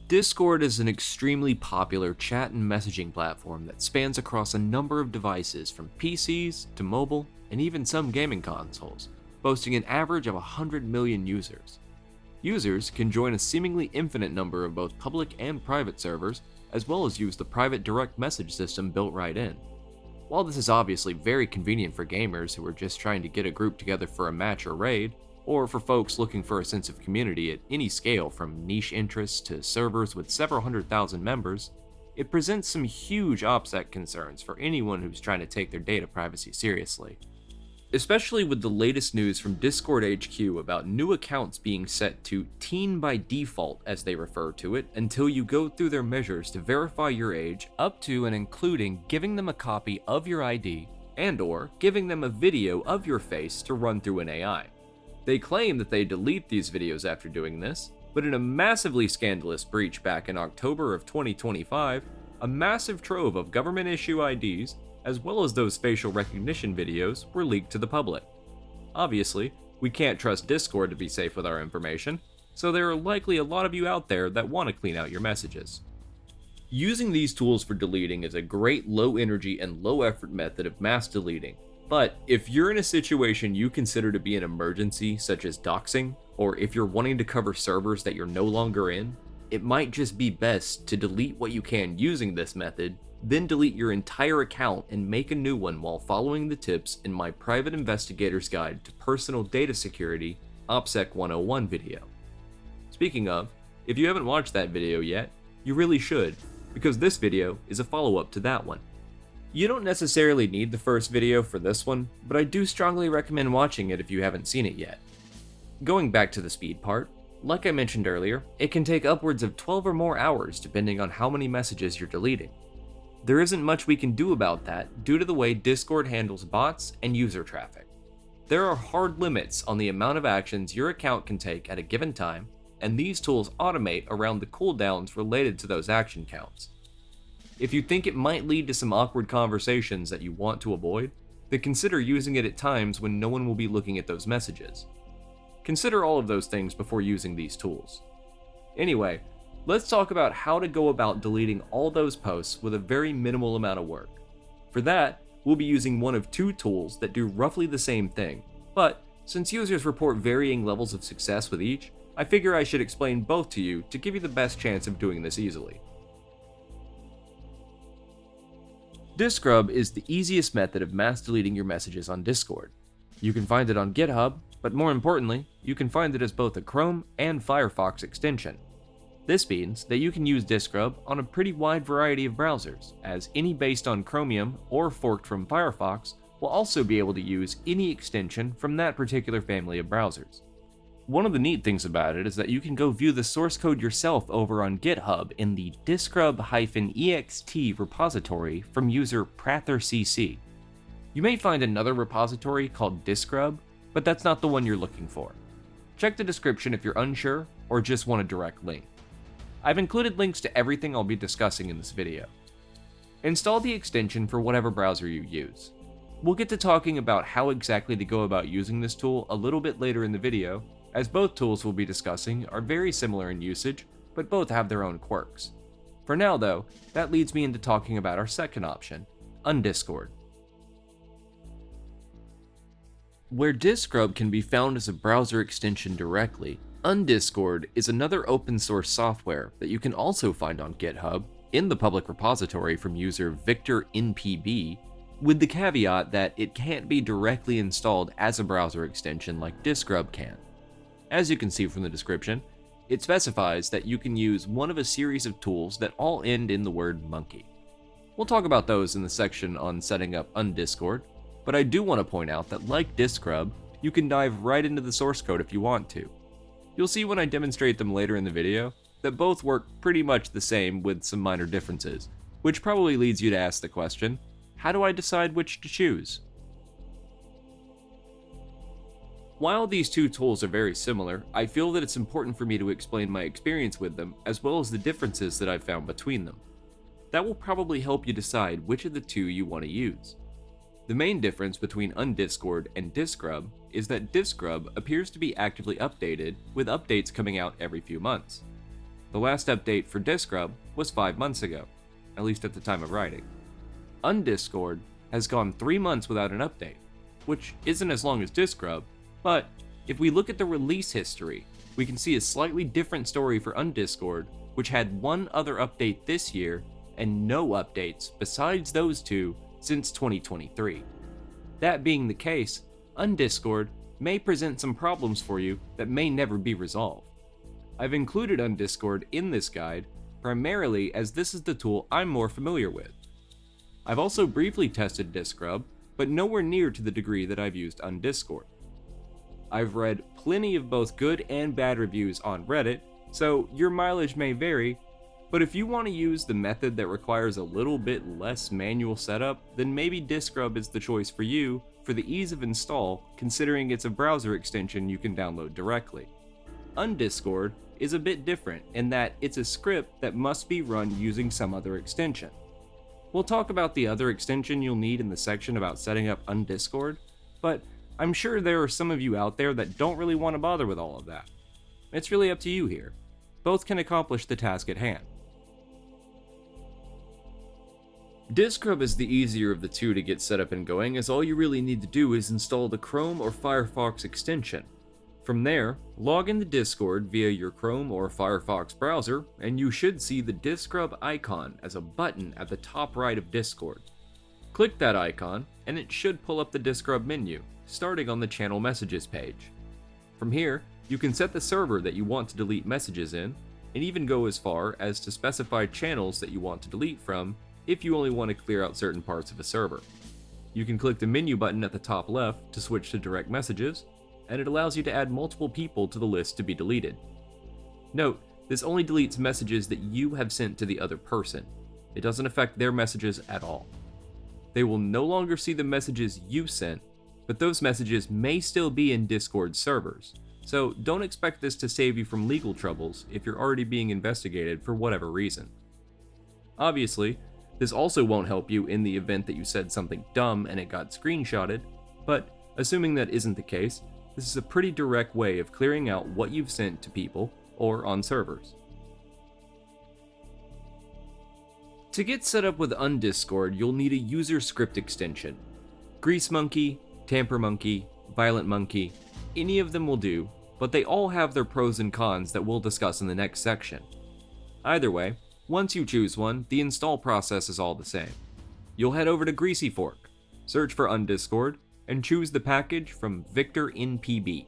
Discord is an extremely popular chat and messaging platform that spans across a number of devices from PCs to mobile and even some gaming consoles, boasting an average of 100 million users. Users can join a seemingly infinite number of both public and private servers, as well as use the private direct message system built right in. While this is obviously very convenient for gamers who are just trying to get a group together for a match or raid, or for folks looking for a sense of community at any scale from niche interests to servers with several 100,000 members, it presents some huge OPSEC concerns for anyone who's trying to take their data privacy seriously. Especially with the latest news from Discord HQ about new accounts being set to teen by default, as they refer to it, until you go through their measures to verify your age, up to and including giving them a copy of your ID and/or giving them a video of your face to run through an AI. They claim that they delete these videos after doing this, but in a massively scandalous breach back in October of 2025, a massive trove of government issue IDs, as well as those facial recognition videos, were leaked to the public. Obviously, we can't trust Discord to be safe with our information, so there are likely a lot of you out there that want to clean out your messages. Using these tools for deleting is a great low energy and low effort method of mass deleting, but if you're in a situation you consider to be an emergency, such as doxing, or if you're wanting to cover servers that you're no longer in, it might just be best to delete what you can using this method, then delete your entire account and make a new one while following the tips in my Private Investigator's Guide to Personal Data Security OPSEC 101 video. Speaking of, if you haven't watched that video yet, you really should, because this video is a follow-up to that one. You don't necessarily need the first video for this one, but I do strongly recommend watching it if you haven't seen it yet. Going back to the speed part, like I mentioned earlier, it can take upwards of 12 or more hours depending on how many messages you're deleting. There isn't much we can do about that due to the way Discord handles bots and user traffic. There are hard limits on the amount of actions your account can take at a given time, and these tools automate around the cooldowns related to those action counts. If you think it might lead to some awkward conversations that you want to avoid, then consider using it at times when no one will be looking at those messages. Consider all of those things before using these tools. Anyway, let's talk about how to go about deleting all those posts with a very minimal amount of work. For that, we'll be using one of two tools that do roughly the same thing, but since users report varying levels of success with each, I figure I should explain both to you to give you the best chance of doing this easily. Discrub is the easiest method of mass deleting your messages on Discord. You can find it on GitHub, but more importantly, you can find it as both a Chrome and Firefox extension. This means that you can use Discrub on a pretty wide variety of browsers, as any based on Chromium or forked from Firefox will also be able to use any extension from that particular family of browsers. One of the neat things about it is that you can go view the source code yourself over on GitHub in the discrub-ext repository from user PratherCC. You may find another repository called Discrub, but that's not the one you're looking for. Check the description if you're unsure or just want a direct link. I've included links to everything I'll be discussing in this video. Install the extension for whatever browser you use. We'll get to talking about how exactly to go about using this tool a little bit later in the video, as both tools we'll be discussing are very similar in usage, but both have their own quirks. For now though, that leads me into talking about our second option, Undiscord. Where Discrub can be found as a browser extension directly, Undiscord is another open source software that you can also find on GitHub in the public repository from user VictorNPB, with the caveat that it can't be directly installed as a browser extension like Discrub can. As you can see from the description, it specifies that you can use one of a series of tools that all end in the word monkey. We'll talk about those in the section on setting up Undiscord, but I do want to point out that like Discrub, you can dive right into the source code if you want to. You'll see when I demonstrate them later in the video that both work pretty much the same with some minor differences, which probably leads you to ask the question, how do I decide which to choose? While these two tools are very similar, I feel that it's important for me to explain my experience with them as well as the differences that I've found between them. That will probably help you decide which of the two you want to use. The main difference between Undiscord and Discrub is that Discrub appears to be actively updated, with updates coming out every few months. The last update for Discrub was 5 months ago, at least at the time of writing. Undiscord has gone 3 months without an update, which isn't as long as Discrub, but if we look at the release history, we can see a slightly different story for Undiscord, which had one other update this year and no updates besides those two since 2023. That being the case, Undiscord may present some problems for you that may never be resolved. I've included Undiscord in this guide primarily as this is the tool I'm more familiar with. I've also briefly tested Discrub, but nowhere near to the degree that I've used Undiscord. I've read plenty of both good and bad reviews on Reddit, so your mileage may vary, but if you want to use the method that requires a little bit less manual setup, then maybe Discrub is the choice for you for the ease of install, considering it's a browser extension you can download directly. Undiscord is a bit different in that it's a script that must be run using some other extension. We'll talk about the other extension you'll need in the section about setting up Undiscord, but I'm sure there are some of you out there that don't really want to bother with all of that. It's really up to you here. Both can accomplish the task at hand. Discrub is the easier of the two to get set up and going, as all you really need to do is install the Chrome or Firefox extension. From there, log into Discord via your Chrome or Firefox browser, and you should see the Discrub icon as a button at the top right of Discord. Click that icon, and it should pull up the Discrub menu, starting on the channel messages page. From here, you can set the server that you want to delete messages in, and even go as far as to specify channels that you want to delete from if you only want to clear out certain parts of a server. You can click the menu button at the top left to switch to direct messages, and it allows you to add multiple people to the list to be deleted. Note, this only deletes messages that you have sent to the other person. It doesn't affect their messages at all. They will no longer see the messages you sent, but those messages may still be in Discord servers, so don't expect this to save you from legal troubles if you're already being investigated for whatever reason. Obviously, this also won't help you in the event that you said something dumb and it got screenshotted, but assuming that isn't the case, this is a pretty direct way of clearing out what you've sent to people or on servers. To get set up with Undiscord, you'll need a user script extension. GreaseMonkey, TamperMonkey, ViolentMonkey, any of them will do, but they all have their pros and cons that we'll discuss in the next section. Either way, once you choose one, the install process is all the same. You'll head over to Greasy Fork, search for Undiscord, and choose the package from Victor NPB.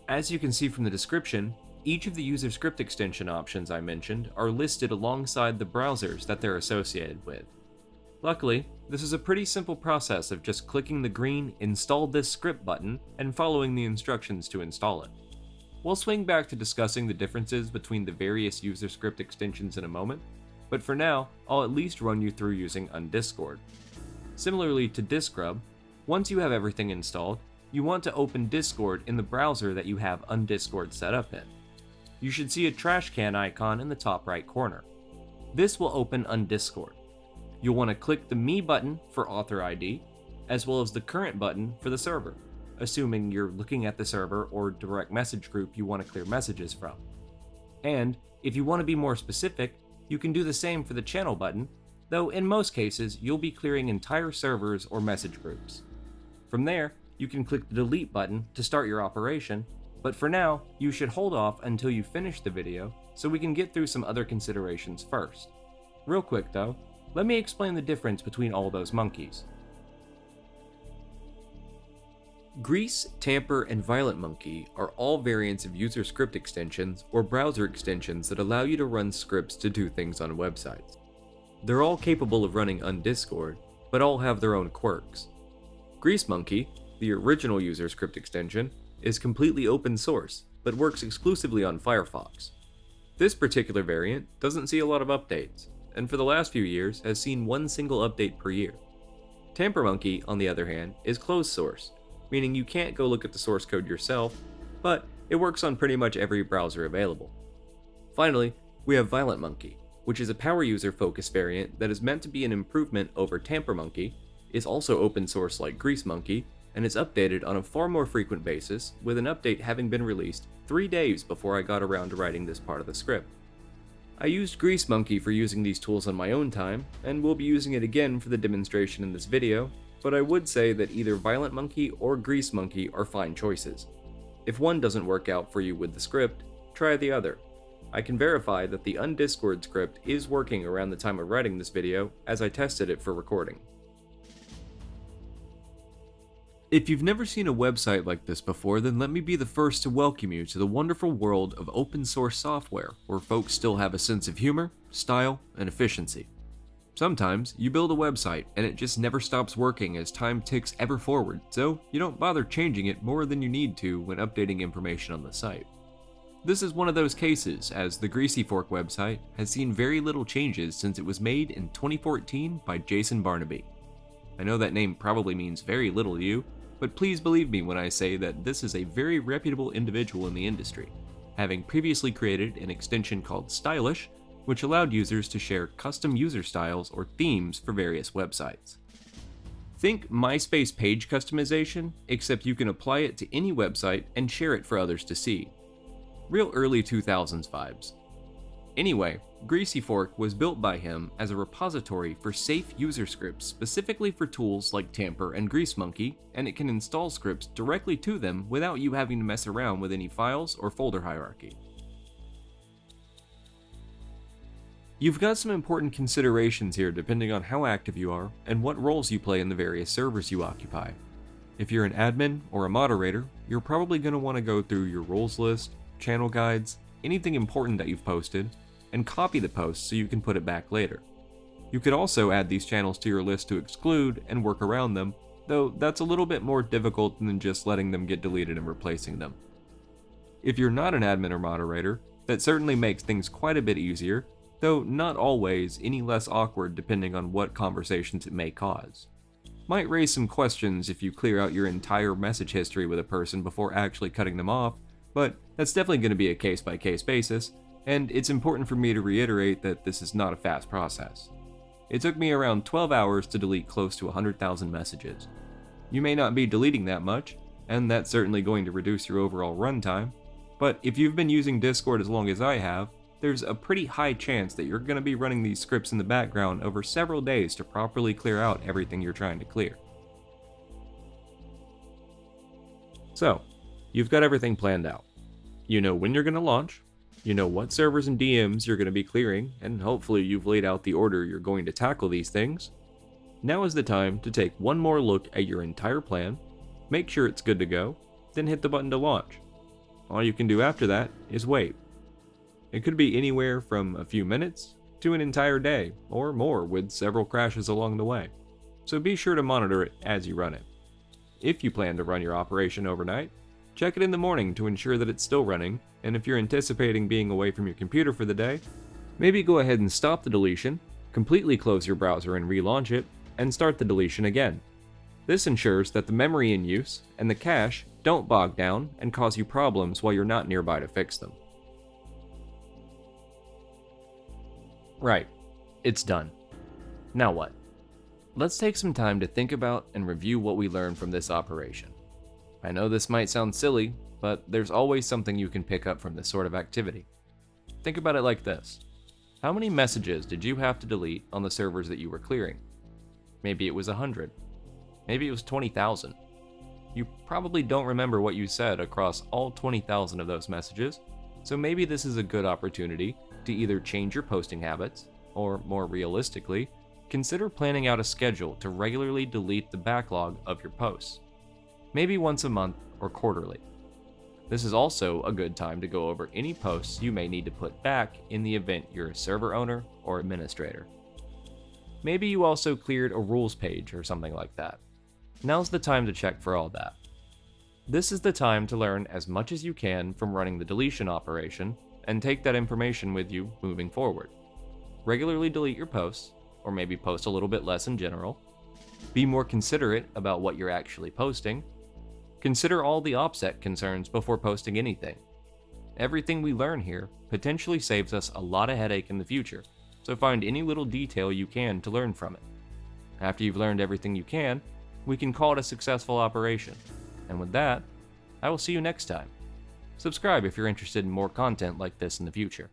As you can see from the description, each of the user script extension options I mentioned are listed alongside the browsers that they're associated with. Luckily, this is a pretty simple process of just clicking the green Install This Script button and following the instructions to install it. We'll swing back to discussing the differences between the various user script extensions in a moment, but for now, I'll at least run you through using Undiscord. Similarly to Discrub, once you have everything installed, you want to open Discord in the browser that you have Undiscord set up in. You should see a trash can icon in the top right corner. This will open Undiscord. You'll want to click the Me button for author ID, as well as the Current button for the server, assuming you're looking at the server or direct message group you want to clear messages from. And if you want to be more specific, you can do the same for the Channel button, though in most cases you'll be clearing entire servers or message groups. From there, you can click the Delete button to start your operation, but for now, you should hold off until you finish the video so we can get through some other considerations first. Real quick though, let me explain the difference between all those monkeys. Grease, Tamper, and ViolentMonkey are all variants of user script extensions or browser extensions that allow you to run scripts to do things on websites. They're all capable of running Undiscord, but all have their own quirks. GreaseMonkey, the original user script extension, is completely open source, but works exclusively on Firefox. This particular variant doesn't see a lot of updates, and for the last few years has seen one single update per year. TamperMonkey, on the other hand, is closed source, meaning you can't go look at the source code yourself, but it works on pretty much every browser available. Finally, we have ViolentMonkey, which is a power user focused variant that is meant to be an improvement over TamperMonkey, is also open source like GreaseMonkey, and is updated on a far more frequent basis, with an update having been released 3 days before I got around to writing this part of the script. I used GreaseMonkey for using these tools on my own time, and will be using it again for the demonstration in this video, but I would say that either ViolentMonkey or GreaseMonkey are fine choices. If one doesn't work out for you with the script, try the other. I can verify that the undiscord script is working around the time of writing this video, as I tested it for recording. If you've never seen a website like this before, then let me be the first to welcome you to the wonderful world of open source software, where folks still have a sense of humor, style, and efficiency. Sometimes you build a website and it just never stops working as time ticks ever forward, so you don't bother changing it more than you need to when updating information on the site. This is one of those cases, as the Greasy Fork website has seen very little changes since it was made in 2014 by Jason Barnaby. I know that name probably means very little to you, but please believe me when I say that this is a very reputable individual in the industry, having previously created an extension called Stylish, which allowed users to share custom user styles or themes for various websites. Think MySpace page customization, except you can apply it to any website and share it for others to see. Real early 2000s vibes. Anyway, Greasy Fork was built by him as a repository for safe user scripts specifically for tools like Tamper and GreaseMonkey, and it can install scripts directly to them without you having to mess around with any files or folder hierarchy. You've got some important considerations here depending on how active you are and what roles you play in the various servers you occupy. If you're an admin or a moderator, you're probably going to want to go through your roles list, channel guides, anything important that you've posted, and copy the post so you can put it back later. You could also add these channels to your list to exclude and work around them, though that's a little bit more difficult than just letting them get deleted and replacing them. If you're not an admin or moderator, that certainly makes things quite a bit easier, though not always any less awkward depending on what conversations it may cause. Might raise some questions if you clear out your entire message history with a person before actually cutting them off, but that's definitely going to be a case-by-case basis, and it's important for me to reiterate that this is not a fast process. It took me around 12 hours to delete close to 100,000 messages. You may not be deleting that much, and that's certainly going to reduce your overall runtime, but if you've been using Discord as long as I have, there's a pretty high chance that you're going to be running these scripts in the background over several days to properly clear out everything you're trying to clear. So, you've got everything planned out. You know when you're going to launch, you know what servers and DMs you're going to be clearing, and hopefully you've laid out the order you're going to tackle these things. Now is the time to take one more look at your entire plan, make sure it's good to go, then hit the button to launch. All you can do after that is wait. It could be anywhere from a few minutes to an entire day, or more with several crashes along the way. So be sure to monitor it as you run it. If you plan to run your operation overnight, check it in the morning to ensure that it's still running, and if you're anticipating being away from your computer for the day, maybe go ahead and stop the deletion, completely close your browser and relaunch it, and start the deletion again. This ensures that the memory in use and the cache don't bog down and cause you problems while you're not nearby to fix them. Right, it's done. Now what? Let's take some time to think about and review what we learned from this operation. I know this might sound silly, but there's always something you can pick up from this sort of activity. Think about it like this. How many messages did you have to delete on the servers that you were clearing? Maybe it was 100. Maybe it was 20,000. You probably don't remember what you said across all 20,000 of those messages, so maybe this is a good opportunity to either change your posting habits, or more realistically, consider planning out a schedule to regularly delete the backlog of your posts. Maybe once a month or quarterly. This is also a good time to go over any posts you may need to put back in the event you're a server owner or administrator. Maybe you also cleared a rules page or something like that. Now's the time to check for all that. This is the time to learn as much as you can from running the deletion operation and take that information with you moving forward. Regularly delete your posts, or maybe post a little bit less in general. Be more considerate about what you're actually posting. Consider all the offset concerns before posting anything. Everything we learn here potentially saves us a lot of headache in the future, so find any little detail you can to learn from it. After you've learned everything you can, we can call it a successful operation. And with that, I will see you next time. Subscribe if you're interested in more content like this in the future.